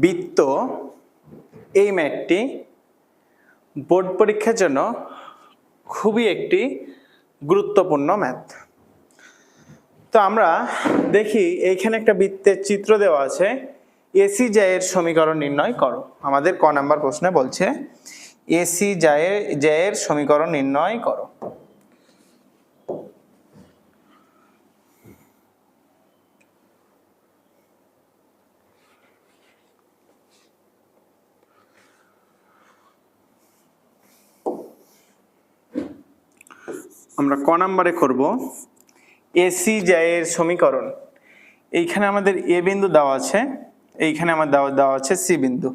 বৃত্ত এই ম্যাথটি বোর্ড পরীক্ষার জন্য খুবই একটি গুরুত্বপূর্ণ ম্যাথ। তো আমরা দেখি এইখানে একটা বৃত্তের চিত্র দেওয়া আছে, এসি জায়ের সমীকরণ নির্ণয় করো। আমাদের ক নাম্বার প্রশ্নে বলছে এসি জায়ের সমীকরণ নির্ণয় করো। আমরা ক নাম্বারে করব এসি জায়ের সমীকরণ। এইখানে আমাদের এ বিন্দু দেওয়া আছে, এইখানে আমার দেওয়া আছে সি বিন্দু।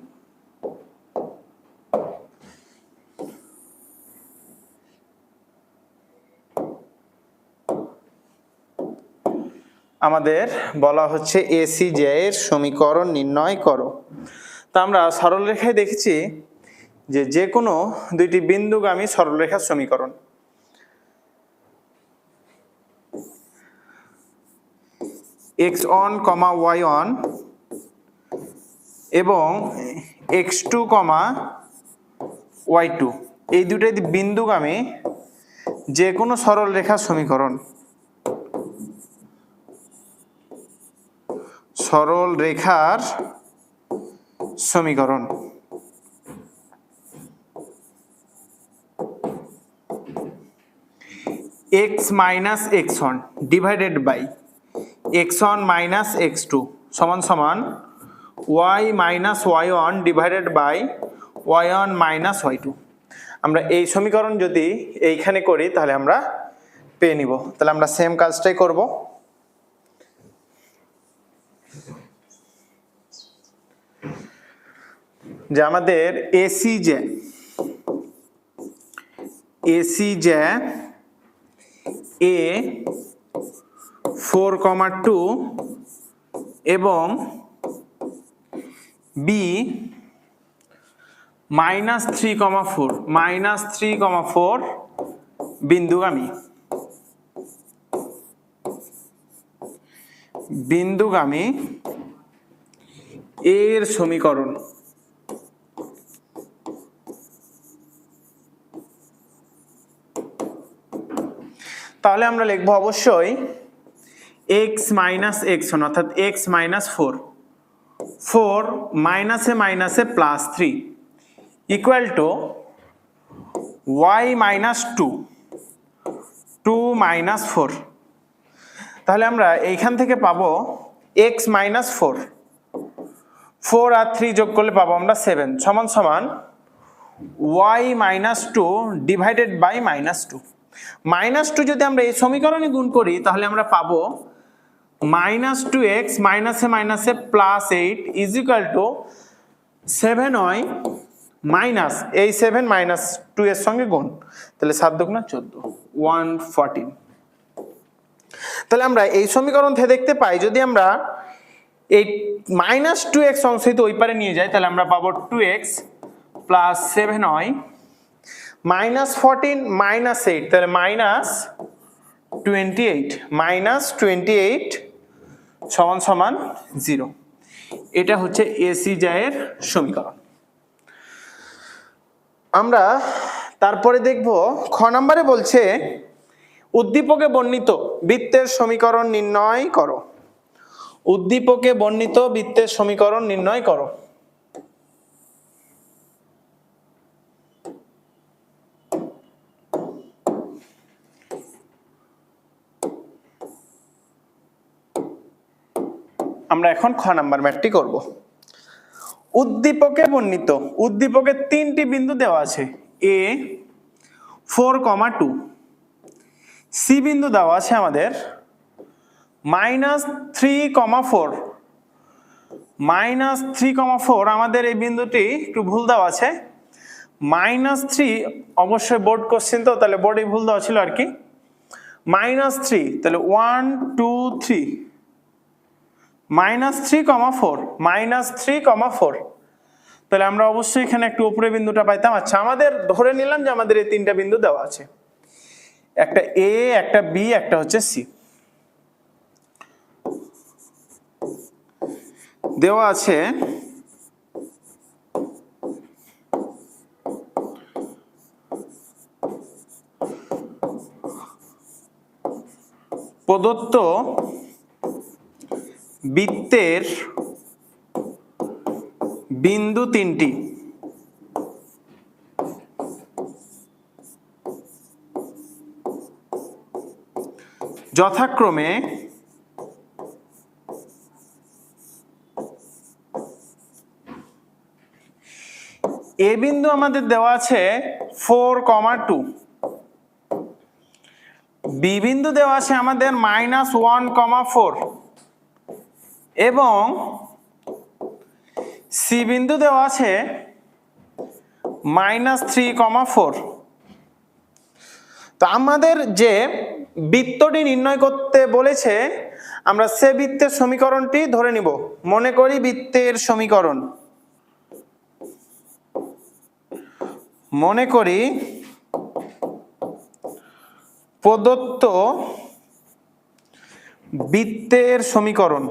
আমাদের বলা হচ্ছে এসি জায়ের সমীকরণ নির্ণয় করো। তা আমরা সরলরেখায় দেখেছি যে কোনো দুইটি বিন্দুগামী সরলরেখার সমীকরণ x1, y1 এবং x2, y2 এই দুটো বিন্দুগামী যে কোনো সরল রেখার সমীকরণ, সরল রেখার সমীকরণ x minus x1 divided by x1 minus x2 সমান সমান y minus y1 divided by y1 minus y2। আমরা এই সমীকরণ যদি এইখানে করি তাহলে আমরা পেয়ে নিব। তাহলে আমরা সেম কাজটাই করব। যে আমাদের এসি যে এ 4,2 এবং বি -3,4 বিন্দুগামী এর সমীকরণ। তাহলে আমরা লিখবো অবশ্যই x মাইনাস x1 অর্থাৎ x মাইনাস 4 মাইনাসে মাইনাসে plus 3 equal to y minus 2 minus 4। তাহলে আমরা এইখান থেকে পাবো x মাইনাস 4 আর 3 যোগ করলে পাবো আমরা 7 সমান সমান y মাইনাস 2 ডিভাইডেড বাই -2। -2 যদি আমরা এই সমীকরণে গুণ করি তাহলে আমরা পাবো -2x মাইনাসে মাইনাসে plus 8 is equal to 7y minus এই 7 -2 এর সঙ্গে গুণ, তাহলে 7 দুগুণা 14 114। তাহলে আমরা এই সমীকরণ থেকে দেখতে পাই যদি আমরা এই -2x অংশিত ওই পারে নিয়ে যাই তাহলে আমরা পাবো 2x প্লাস 7y -14 -8 তাহলে -28 সমান সমান 0। এটা হচ্ছে এসি জায়ের সমীকরণ। আমরা তারপরে দেখব খ নম্বরে বলছে উদ্দীপকে বর্ণিত বৃত্তের সমীকরণ নির্ণয় করো। উদ্দীপকে বর্ণিত বৃত্তের সমীকরণ নির্ণয় করো। আমরা এখন খ নাম্বার ম্যাথটি করব। উদ্দীপকে বর্ণিত উদ্দীপকে তিনটি বিন্দু দেওয়া আছে, a 4,2 সি বিন্দু দেওয়া আছে আমাদের -3,4 আমাদের এই বিন্দুটি একটু ভুল দেওয়া আছে -3 অবশ্যই বোর্ড কোশ্চেন তো তাহলে বোর্ডে ভুল দেওয়া ছিল আর কি -3 তাহলে 1 2 3 -3,4 তাহলে আমরা অবশ্যই এখানে একটু উপরে বিন্দুটা পাইতাম। আচ্ছা আমাদের ধরে নিলাম যে আমাদের এই তিনটা বিন্দু দেওয়া আছে, একটা এ একটা বি একটা হচ্ছে সি দেওয়া আছে। প্রদত্ত বৃত্তের বিন্দু তিনটি যথাক্রমে এ বিন্দু আমাদের দেওয়া আছে 4,2, বি বিন্দু দেওয়া আছে আমাদের -1,4 এবং সি বিন্দু দেওয়া আছে -3,4। তো আমাদের যে বৃত্তটি নির্ণয় করতে বলেছে আমরা সে বৃত্তের সমীকরণটি ধরে নিব। মনে করি বৃত্তের সমীকরণ, মনে করি প্রদত্ত বৃত্তের সমীকরণ।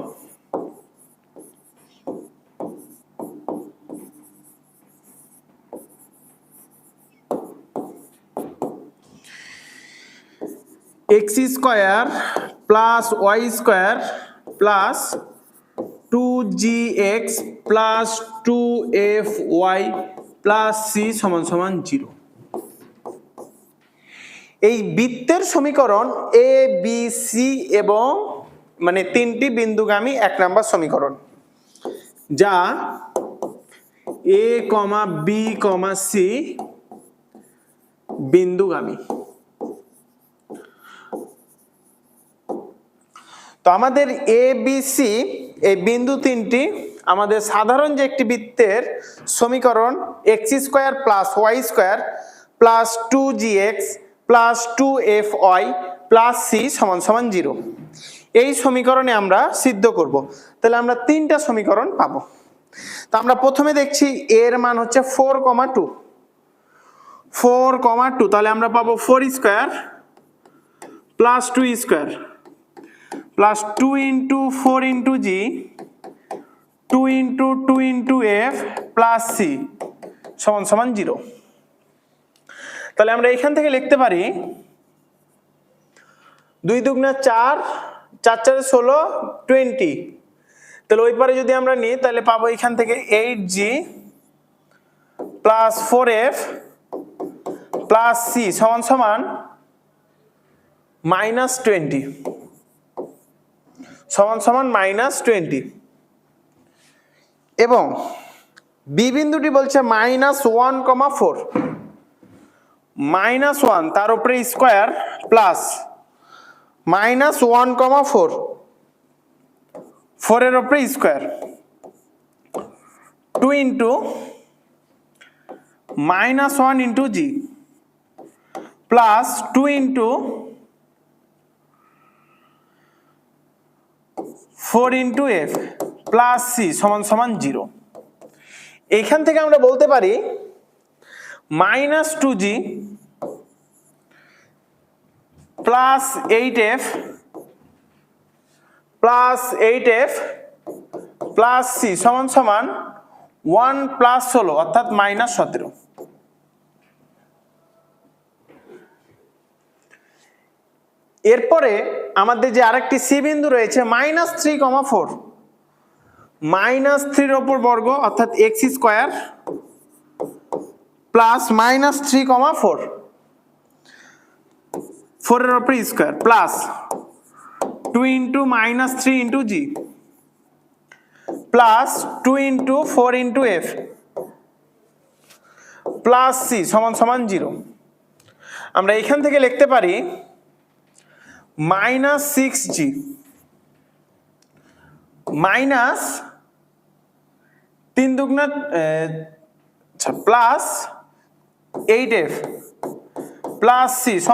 x² + y² + 2gx + 2fy + c = 0। এই বৃত্তের সমীকরণ এ বি সি এবং মানে তিনটি বিন্দুগামী 1 নম্বর সমীকরণ, যা a, b, c বিন্দুগামী। তো আমাদের এ বি সি এই বিন্দু তিনটি আমাদের সাধারণ যে একটি বৃত্তের সমীকরণ x² + y² + 2gx + 2fy + c = 0। এই সমীকরণে আমরা সিদ্ধ করব। তাহলে আমরা তিনটা সমীকরণ পাবো। তো আমরা প্রথমে দেখছি এর মান হচ্ছে 4,2, 4,2, তাহলে আমরা পাবো 4² + 2² + 2 × 4 × g 2 × 2 × f + c = 0। তাহলে আমরা এখান থেকে লিখতে পারি 2 × 2 = 4, 4 × 4 = 16, 20। তাহলে ওই পারে যদি আমরা নিই তাহলে পাবো এখান থেকে 8g + 4f + c = -20 -20। এবং বি বিন্দুটি বলছে -1,4, -1 তার উপরে স্কয়ার প্লাস -1,4, 4 এর উপরে square 2 × -1 × g plus 2 × 4 × f plus c = 0। এখান থেকে আমরা বলতে পারি -2g plus 8f plus 8f plus c = 1 + 16 অর্থাৎ -17। এরপরে আমাদের যে আরেকটি সি বিন্দু রয়েছে -3,4, -3 এর উপর বর্গ অর্থাৎ x² প্লাস -3,4, 4 এর উপর square plus 2 × -3 × g plus 2 × 4 × f plus c = 0। আমরা এখান থেকে লিখতে পারি -6g মাইনাস 3 দুগুণা প্লাস 8f প্লাস c =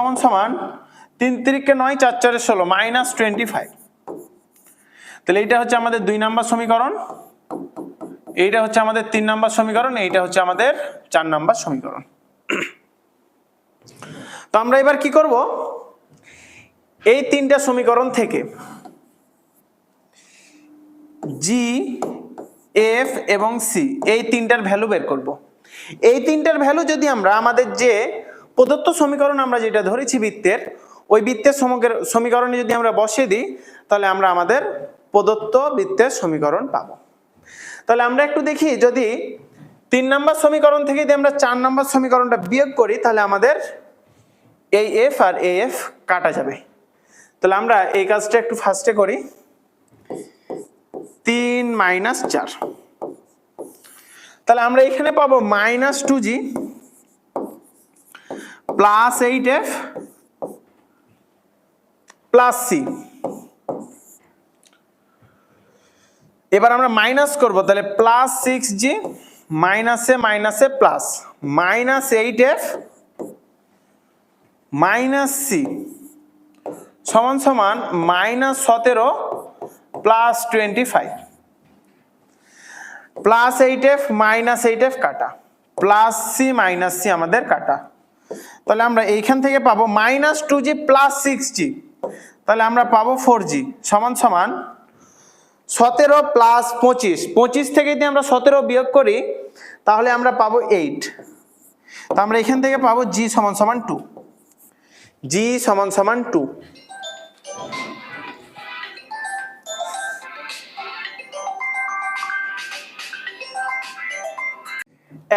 3 × 3 = 9, 4 × 4 = 16 -25। তাহলে এটা হচ্ছে আমাদের 2 নম্বর সমীকরণ, এইটা হচ্ছে আমাদের 3 নম্বর সমীকরণ, এইটা হচ্ছে আমাদের 4 নম্বর সমীকরণ। তো আমরা এবার কি করব, এই তিনটা সমীকরণ থেকে জি, এফ এবং সি এই তিনটার ভ্যালু বের করব। এই তিনটার ভ্যালু যদি আমরা আমাদের যে প্রদত্ত সমীকরণ আমরা যেটা ধরেছি বৃত্তের ওই বৃত্তের সমীকরণে যদি আমরা বসিয়ে দিই তাহলে আমরা আমাদের প্রদত্ত বৃত্তের সমীকরণ পাবো। তাহলে আমরা একটু দেখি, যদি 3 নম্বর সমীকরণ থেকে যদি আমরা 4 নম্বর সমীকরণটা বিয়োগ করি তাহলে আমাদের এই এফ আর এ এফ কাটা যাবে। তাহলে আমরা এই কাজটা একটু ফার্স্টে করি। 3 - 4, তাহলে আমরা এখানে পাবো -2g plus 8f plus c। এবার আমরা মাইনাস করব, তাহলে প্লাস 6g মাইনাসে মাইনাসে প্লাস -8f মাইনাস c সমান সমান -17 plus 25 plus 8f minus 8f কাটা প্লাস c মাইনাস c আমাদের কাটা। তাহলে আমরা এইখান থেকে পাবো -2g প্লাস 6g, তাহলে আমরা পাবো 4g সমান সমান 17 প্লাস 25, 25 থেকে যদি আমরা 17 বিয়োগ করি তাহলে আমরা পাবো 8। তো আমরা এখান থেকে পাবো g সমান সমান 2, g সমান সমান 2।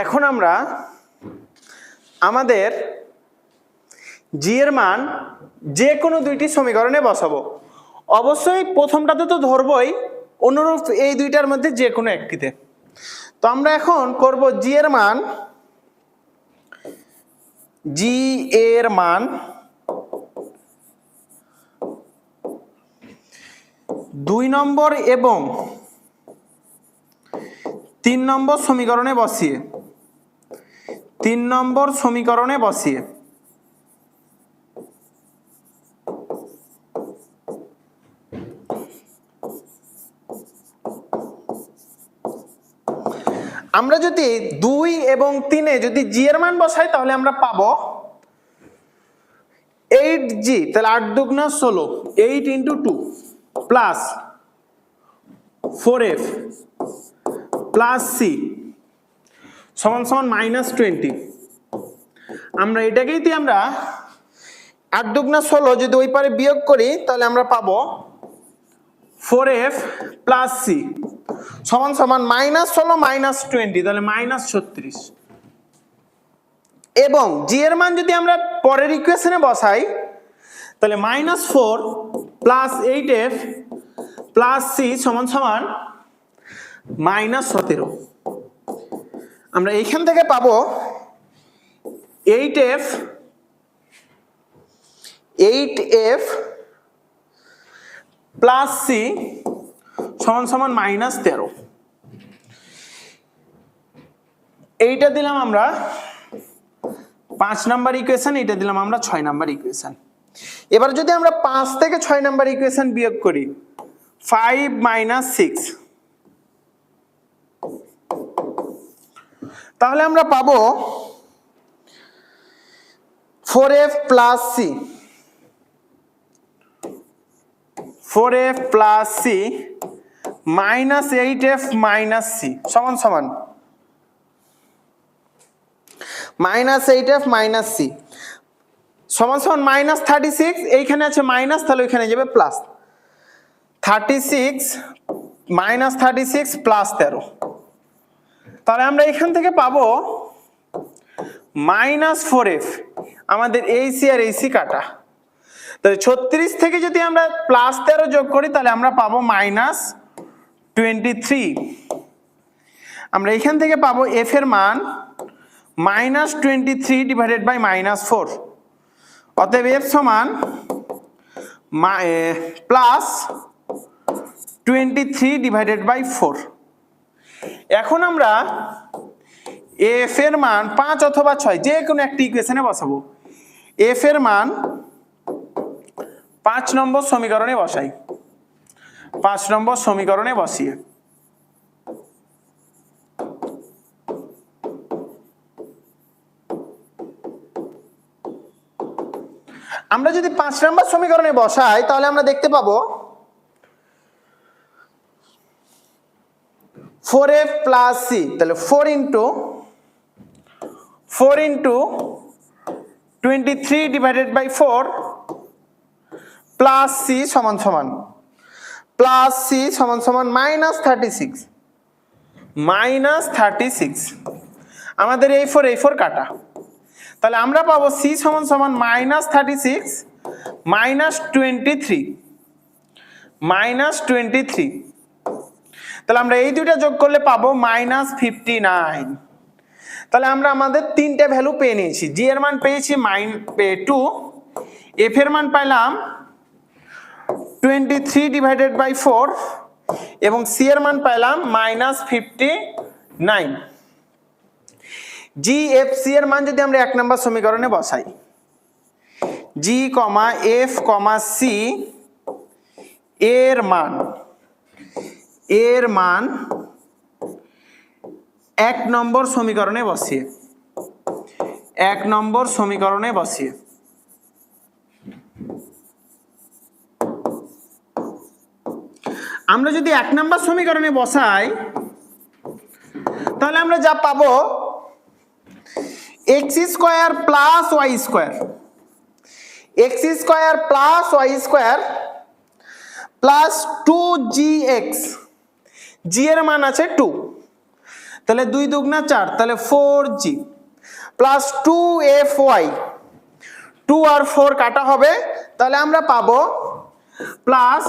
এখন আমরা আমাদের g এর মান যে কোনো দুইটি সমীকরণে বসাবো। অবশ্যই প্রথমটাতে তো ধরবই, অনুরূপ এই দুইটার মধ্যে যে কোনো একটিতে। তো আমরা এখন করব g এর মান, g এর মান 2 নম্বর এবং 3 নম্বর সমীকরণে বসিয়ে, 3 নম্বর সমীকরণে বসিয়ে আমরা যদি 2 এবং 3 এ যদি g এর মান বসাই তাহলে আমরা পাবো 8g, তাহলে 8 দুগুণা 16, 8 × 2 প্লাস 4f প্লাস c সমান সমান -20। আমরা এটাকেই দিয়ে আমরা 8 দুগুণা 16 যদি ওই পারে বিয়োগ করি তাহলে আমরা পাবো 4f প্লাস c সমান সমান -16 -20, তাহলে -36। এবং g এর মান যদি আমরা পরের ইকুয়েশনে বসাই তাহলে -4 প্লাস 8f প্লাস c সমান সমান -17। আমরা এইখান থেকে পাবো 8f প্লাস c সমান সমান -13। এইটা দিলাম আমরা 5 নাম্বার ইকুয়েশন, এটা দিলাম আমরা 6 নাম্বার ইকুয়েশন। এবার যদি আমরা 5 থেকে 6 নাম্বার ইকুয়েশন বিয়োগ করি 5 - 6, তাহলে আমরা পাবো 4f plus c, 4f plus c -8f minus c সমান সমান -8f মাইনাস c সমান সমান -36। এইখানে আছে মাইনাস, তাহলে ওইখানে যাবে প্লাস 36 -36 প্লাস 13। তাহলে আমরা এখান থেকে পাবো -4f, আমাদের এই c আর এই c কাটা। তাহলে 36 থেকে যদি আমরা প্লাস 13 যোগ করি তাহলে আমরা পাবো -23। আমরা এখান থেকে পাবো f এর মান -23 ডিভাইডেড বাই -4, অতএব f সমান প্লাস 23 ডিভাইডেড বাই 4। এখন আমরা f এর মান 5 অথবা 6 যে কোনো একটি ইকুয়েশনে বসাবো। f এর মান 5 নম্বর সমীকরণে বসাই, 5 নম্বর সমীকরণে বসিয়ে আমরা যদি 5 নম্বর সমীকরণে বসাই তাহলে আমরা দেখতে পাবো 4f প্লাস c, তাহলে 4 × 23 ডিভাইডেড বাই 4 প্লাস সি সমান সমান প্লাস সি সমান সমান -36 -36 আমাদের এই ফোর কাটা, তাহলে আমরা পাবো সি সমান সমান -36 -23 -23 তাহলে আমরা এই দুইটা যোগ করলে পাবো -59। তাহলে আমরা আমাদের তিনটে ভ্যালু পেয়ে নিয়েছি। জি এর মান পেয়েছি 2, এফ এর মান পাইলাম 23/4 এবং সি এর মান পাইলাম -59। জি এফ সি এর মান যদি আমরা 1 নম্বর সমীকরণে বসাই, জি এফ সি এর মান 1 নম্বর সমীকরণে বসিয়ে আমরা যদি 1 নম্বর সমীকরণে বসাই তাহলে আমরা যা পাবো x² plus y² x² plus y² plus 2gx, জি এর মান আছে 2, তাহলে 2 দুগুণা 4, তাহলে 4g প্লাস 2fy, 2 আর 4 কাটা হবে, তাহলে আমরা পাবো প্লাস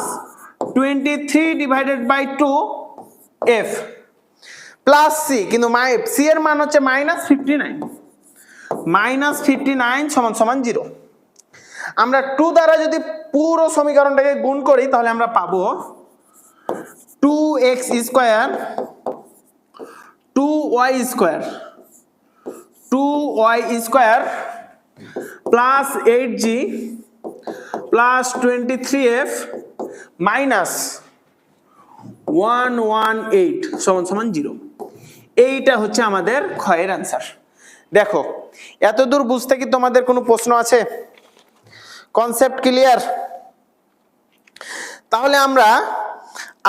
23/2f প্লাস সি, কিন্তু সি এর মান হচ্ছে -59 সমান 0। আমরা 2 দ্বারা যদি পুরো সমীকরণটাকে গুণ করি তাহলে আমরা পাবো 2x² 2y² plus 8g plus 23f minus 118 সমান 0। এইটা হচ্ছে আমাদের ক্ষয়ের অ্যান্সার। দেখো, এতদূর বুঝতে কি তোমাদের কোনো প্রশ্ন আছে? Concept clear? তাহলে আমরা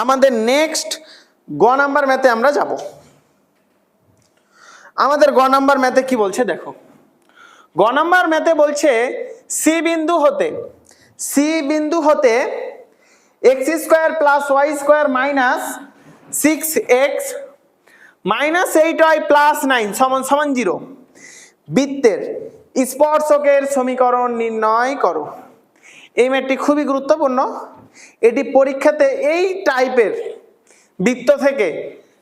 আমাদের নেক্সট গ নাম্বার ম্যাথে আমরা যাব। আমাদের গ নাম্বার ম্যাথে কি বলছে দেখো, গ নাম্বার ম্যাথে বলছে সি বিন্দু হতে x² plus y² minus 6x minus 8y plus 9 সমান 0 বৃত্তের স্পর্শকের সমীকরণ নির্ণয় করো। এই ম্যাথটি খুবই গুরুত্বপূর্ণ। এটি পরীক্ষাতে এই টাইপের বৃত্ত থেকে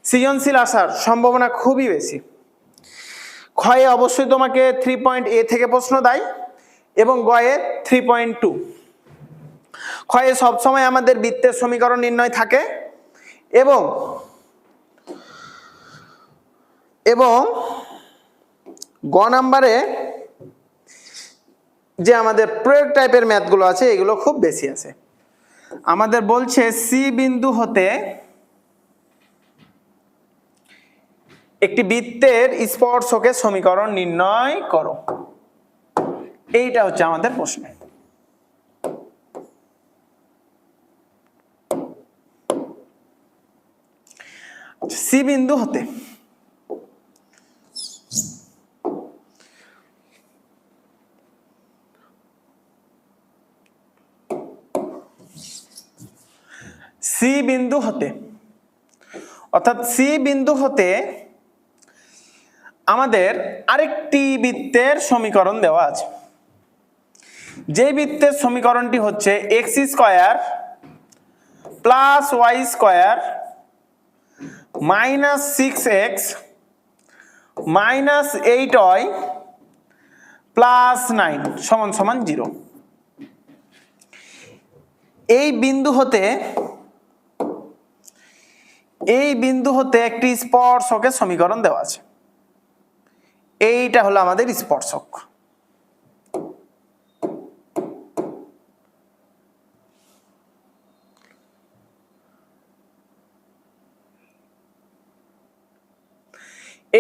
সৃজনশীল আসার সম্ভাবনা খুবই বেশি। ক্ষয়ে অবশ্যই তোমাকে 3.a থেকে প্রশ্ন দেয় এবং গয়ে 3.2। ক্ষয়ে সবসময় আমাদের বৃত্তের সমীকরণ নির্ণয় থাকে এবং গ নাম্বারে যে আমাদের প্রয়োগ টাইপের ম্যাথগুলো আছে এগুলো খুব বেশি আছে। আমাদের বলছে সি বিন্দু হতে একটি বৃত্তের স্পর্শকের সমীকরণ নির্ণয় করো। এইটা হচ্ছে আমাদের প্রশ্ন। সি বিন্দু হতে অর্থাৎ সি বিন্দু হতে আমাদের আরেকটি বৃত্তের সমীকরণ দেওয়া আছে। যে বৃত্তের সমীকরণটি হচ্ছে x² plus y² minus 6x minus 8y plus 9 সমান 0। এই বিন্দু হতে একটি স্পর্শকের সমীকরণ দেওয়া আছে। এইটা হলো আমাদের স্পর্শক।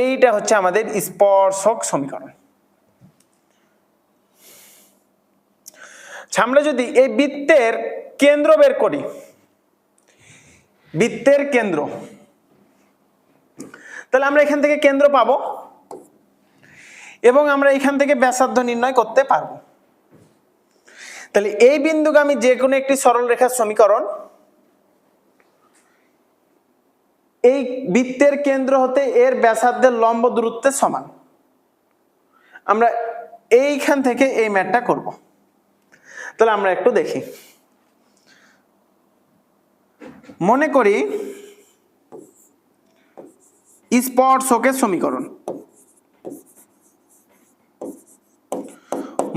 এইটা হচ্ছে আমাদের স্পর্শক সমীকরণ। আমরা যদি এই বৃত্তের কেন্দ্র বের করি, বৃত্তের কেন্দ্র, তাহলে আমরা এখান থেকে কেন্দ্র পাবো এবং আমরা এখান থেকে ব্যাসার্ধ নির্ণয় করতে পারবো। তাহলে এই বিন্দুগামী যে কোনো একটি সরল রেখার সমীকরণ এই বৃত্তের কেন্দ্র হতে এর ব্যাসার্ধের লম্ব দূরত্বের সমান। আমরা এইখান থেকে এই ম্যাথটা করব। তাহলে আমরা একটু দেখি। মনে করি স্পর্শকের সমীকরণ,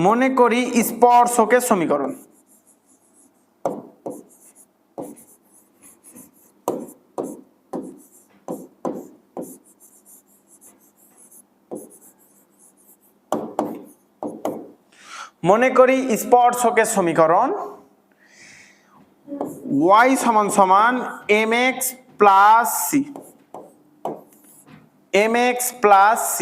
মনে করি স্পর্শকের সমীকরণ। মনে করি স্পর্শকের সমীকরণ y সমান সমান mx plus c, mx plus c,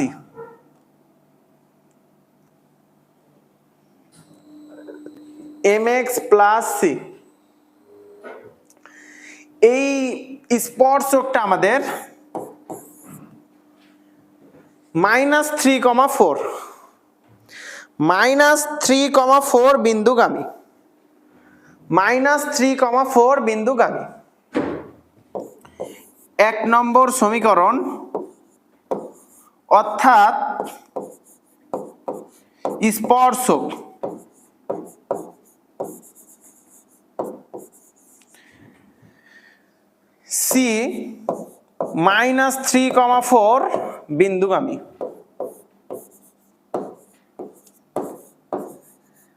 mx plus c। এই স্পর্শকটা আমাদের -3,4 -3,4 বিন্দুগামী, -3,4 বিন্দুগামী। 1 নম্বর সমীকরণ অর্থাৎ স্পর্শক C -3,4 বিন্দুগামী।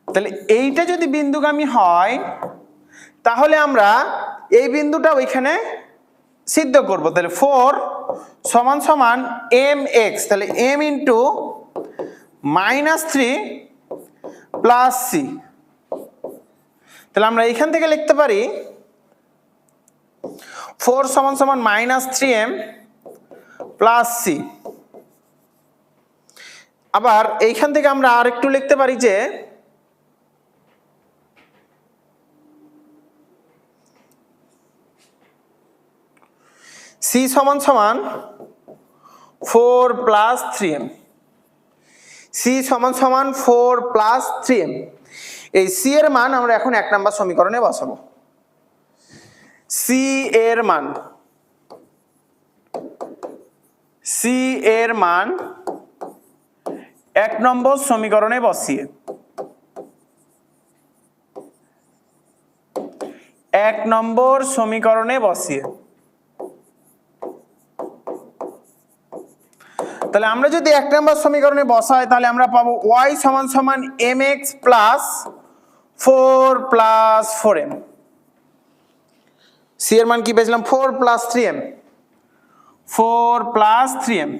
তাহলে এইটা যদি বিন্দুগামী হয় তাহলে আমরা এই বিন্দুটা ওইখানে সিদ্ধ করব। তাহলে 4 সমান সমান mx, তাহলে m ইন্টু -3 প্লাস c। তাহলে আমরা এইখান থেকে লিখতে পারি 4 সমান সমান -3m প্লাস c। আবার এইখান থেকে আমরা আর একটু লিখতে পারি যে c সমান সমান 4 প্লাস 3m, c সমান সমান 4 প্লাস 3m। এই c এর মান আমরা এখন 1 নম্বর সমীকরণে বসাবো। c এর মান, c এর মান 1 নম্বর সমীকরণে বসিয়ে 1 নম্বর সমীকরণে বসিয়ে তাহলে আমরা যদি 1 নম্বর সমীকরণে বসাই তাহলে আমরা পাবো y সমান সমান mx plus 4 plus 4m। c এর মান কি পেয়েছিলাম 4 plus 3m, 4 plus 3m,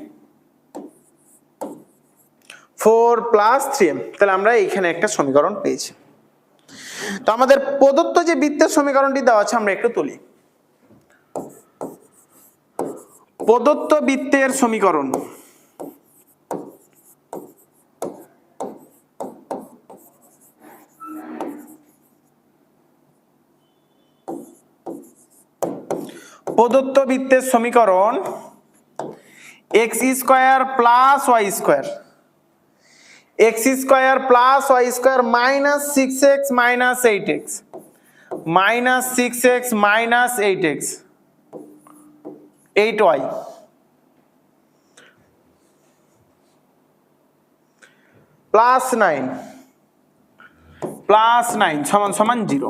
4 plus 3m। তাহলে আমরা এইখানে একটা সমীকরণ পেয়েছি। তো আমাদের প্রদত্ত যে বৃত্তের সমীকরণটি দেওয়া আছে আমরা একটু তুলি। প্রদত্ত বৃত্তের সমীকরণ প্রদত্ত বৃত্তের সমীকরণ x square plus y square, x square plus y square minus 6x minus 8x, minus 6x minus 8x, 8y plus 9 সমান সমান 0।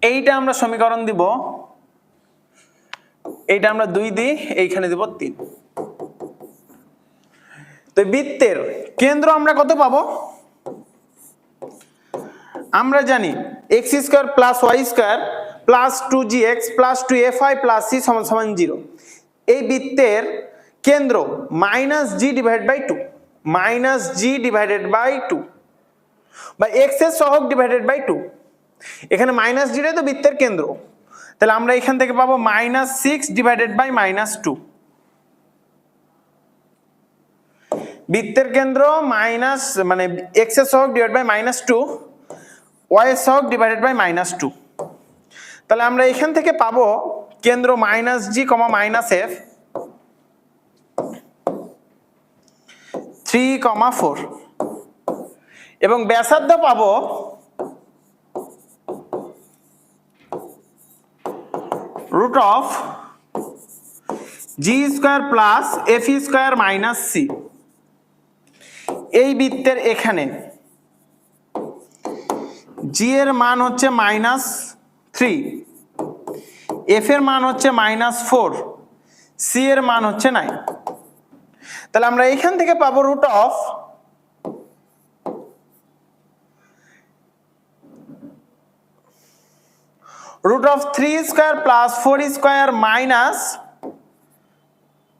এইটা আমরা সমীকরণ দিব, এইটা আমরা 2 দিই, এইখানে দিব 3। তো বৃত্তের কেন্দ্র আমরা কত পাবো? আমরা জানি x square plus y square plus 2gx plus 2fy plus c সমান সমান 0। এই বৃত্তের কেন্দ্র -g divided by 2, -g divided by 2 বা x এর সহগ ডিভাইডেড বাই 2। এখানে -g রে তো বৃত্তের কেন্দ্র, তাহলে আমরা এখান থেকে পাবো -6 ডিভাইডেড বাই -2। বৃত্তের কেন্দ্র মাইনাস মানে x এর সহগ ডিভাইডেড বাই -2, y এর সহগ ডিভাইডেড বাই -2। তাহলে আমরা এখান থেকে পাবো কেন্দ্র -g, -f 3,4 এবং ব্যাসার্ধ পাবো root of g square plus f square minus c. এই বৃত্তের এখানে জি এর মান হচ্ছে -3, এফ এর মান হচ্ছে -4, সি এর মান হচ্ছে 9। তাহলে আমরা এখান থেকে পাবো root of √3 square plus 4 square minus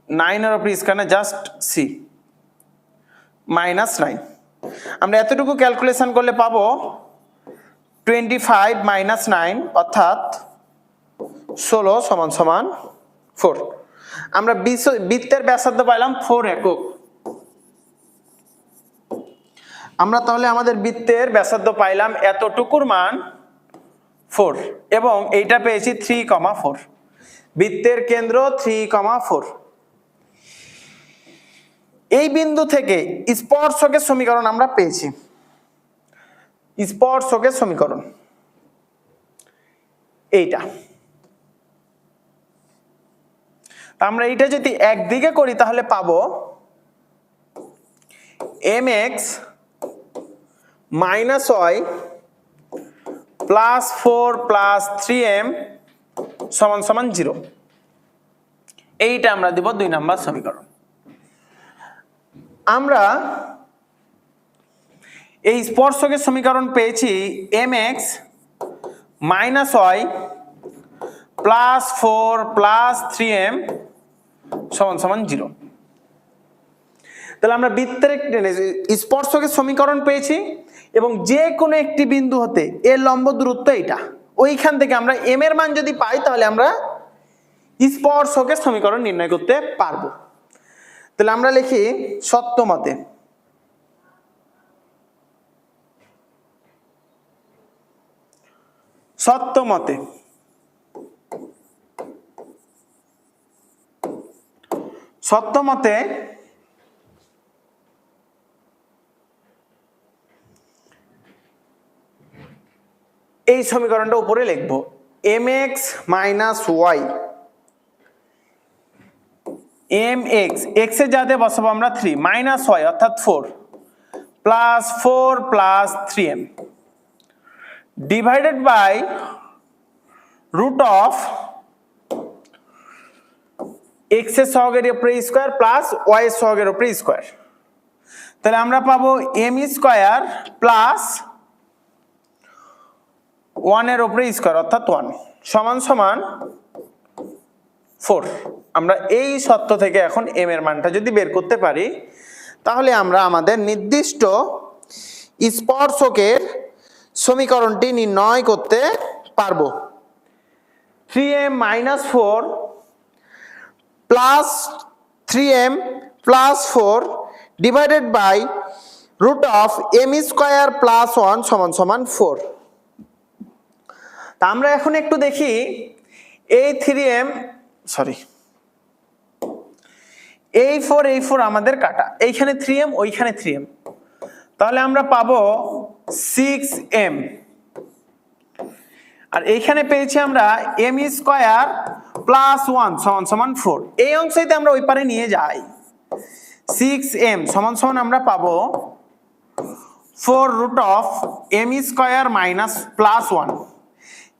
9 এর উপর স্কয়ার না, জাস্ট সি -9। আমরা এতটুকু ক্যালকুলেশন করলে পাবো 25 - 9 অর্থাৎ 16 = 4। আমরা বৃত্তের ব্যাসার্ধ পাইলাম 4 একক। আমরা তাহলে আমাদের বৃত্তের ব্যাসার্ধ পাইলাম এতটুকুর মান 4 এবং এইটা পেয়েছি 3,4। বৃত্তের কেন্দ্র 3,4। এই বিন্দু থেকে স্পর্শকের সমীকরণ আমরা পেয়েছি। স্পর্শকের সমীকরণ এইটা। আমরা এইটা যদি একদিকে করি তাহলে পাবো mx - y + 4 + 3m = 0। এইটা আমরা দেব 2 নম্বর সমীকরণ। আমরা এই স্পর্শকের সমীকরণ পেয়েছি mx - y + 4 + 3m = 0। তাহলে আমরা বৃত্তের স্পর্শকের সমীকরণ পেয়েছি এবং যে কোনো একটি বিন্দু হতে এর লম্ব দূরত্ব এটা, ওইখান থেকে আমরা m এর মান যদি পাই তাহলে আমরা স্পর্শকের সমীকরণ নির্ণয় করতে পারবো। তাহলে আমরা লিখি সত্যমতে সত্যমতে সত্যমতে এই সমীকরণটা উপরে লিখব mx - y mx x এর জায়গাতে বসাবো আমরা 3 - y অর্থাৎ 4 + 4 + 3m divided by root of x এর সহগের উপরে স্কয়ার প্লাস y এর সহগের উপরে স্কয়ার। তাহলে আমরা পাবো m স্কয়ার প্লাস 1 এর উপরে স্কয়ার অর্থাৎ 1 = 4। আমরা এই সত্য থেকে এখন m এর মানটা যদি বের করতে পারি তাহলে আমরা আমাদের নির্দিষ্ট স্পর্শকের সমীকরণটি নির্ণয় করতে পারবো। 3m - 4 plus 3m plus 4 divided by root of m square plus 1 = 4। তা আমরা এখন একটু দেখি এই 3m এই 4 আমাদের কাটা, এইখানে 3m ওইখানে 3m, তাহলে আমরা পাবো 6m আর এইখানে পেয়েছি আমরা m স্কয়ার প্লাস 1 = 4। এই অংশতে আমরা ওই পারে নিয়ে যাই 6m = আমরা পাবো 4 root of m square minus plus 1।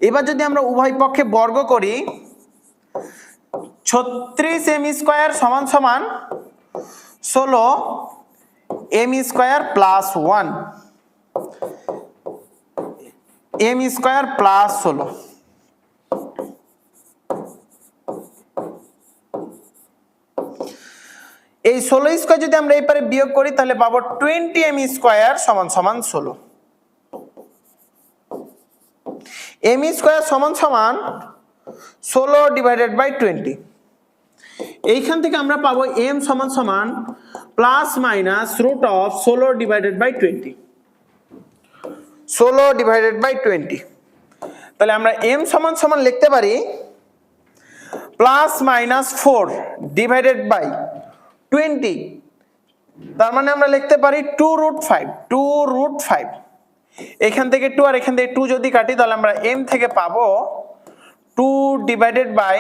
এবার যদি আমরা উভয় পক্ষে বর্গ করি 36m square = 16m square plus 1 m square plus 16। এই 16 স্কয়ার যদি আমরা এই পারে বিয়োগ করি তাহলে পাবো 20m square = 16। m square = 16 divided by 20। এইখান থেকে আমরা পাবো m = plus minus root of 16 divided by 20। 16 divided by 20। তাহলে আমরা m = লিখতে পারি প্লাস মাইনাস 4 ডিভাইডেড বাই 20 তার মানে আমরা লিখতে পারি 2√5 এখান থেকে 2 আর এখান থেকে 2 যদি কাটি তাহলে আমরা m থেকে পাবো 2 divided by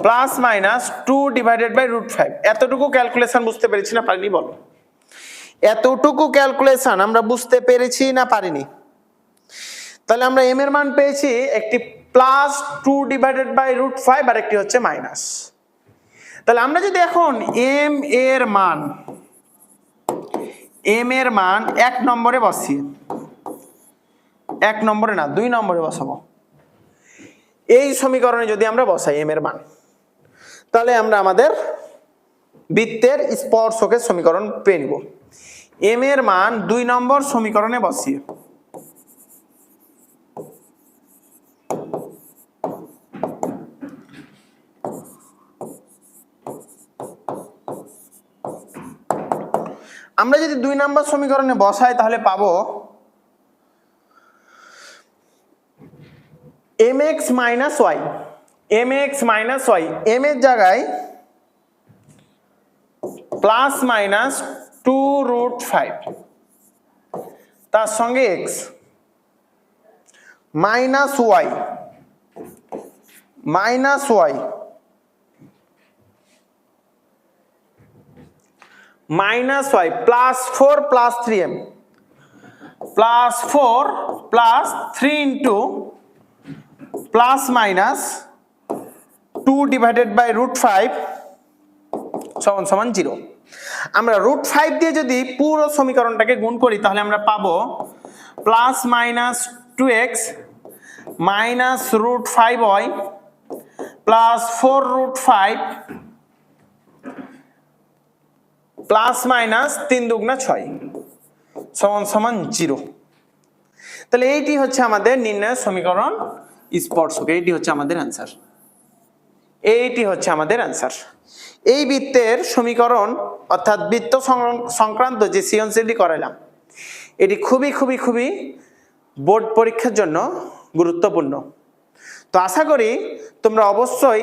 plus minus 2 divided by √5। এতটুকু ক্যালকুলেশন বুঝতে পেরেছি না পারিনি বলো? এতটুকু ক্যালকুলেশন আমরা বুঝতে পেরেছি না পারিনি? তাহলে আমরা m এর মান পেয়েছি একটি প্লাস 2 ডিভাইডেড বাই √5 আর একটি হচ্ছে মাইনাস। তাহলে আমরা যদি এখন m এর মান 1 নম্বরে বসিয়ে, 1 নম্বরে না 2 নম্বরে বসাবো, এই সমীকরণে যদি আমরা বসাই m এর মান, তাহলে আমরা আমাদের বৃত্তের স্পর্শকের সমীকরণ পেয়ে নিব। m এর মান 2 নম্বর সমীকরণে বসিয়ে আমরা যদি 2 নম্বর সমীকরণে বসাই তাহলে পাবো mx মাইনাস y, m এর জায়গায় প্লাস মাইনাস 2√5 তার সঙ্গে x minus y plus 4 plus 3m plus 4 plus 3 into plus minus 2 divided by √5 সমান সমান 0। আমরা √5 দিয়ে যদি পুরো সমীকরণটাকে গুণ করি তাহলে আমরা পাবো plus minus 2x minus √5y plus 4√5 plus minus 3 দুগুণা 6 সমান সমান 0। তাহলে এইটি হচ্ছে আমাদের নির্ণয় সমীকরণ স্পর্শক, এইটি হচ্ছে আমাদের অ্যান্সার, এইটি হচ্ছে আমাদের অ্যান্সার। এই বৃত্তের সমীকরণ অর্থাৎ বৃত্ত সংক্রান্ত যে সৃজনশীলটি করালাম এটি খুবই খুবই খুবই বোর্ড পরীক্ষার জন্য গুরুত্বপূর্ণ। তো আশা করি তোমরা অবশ্যই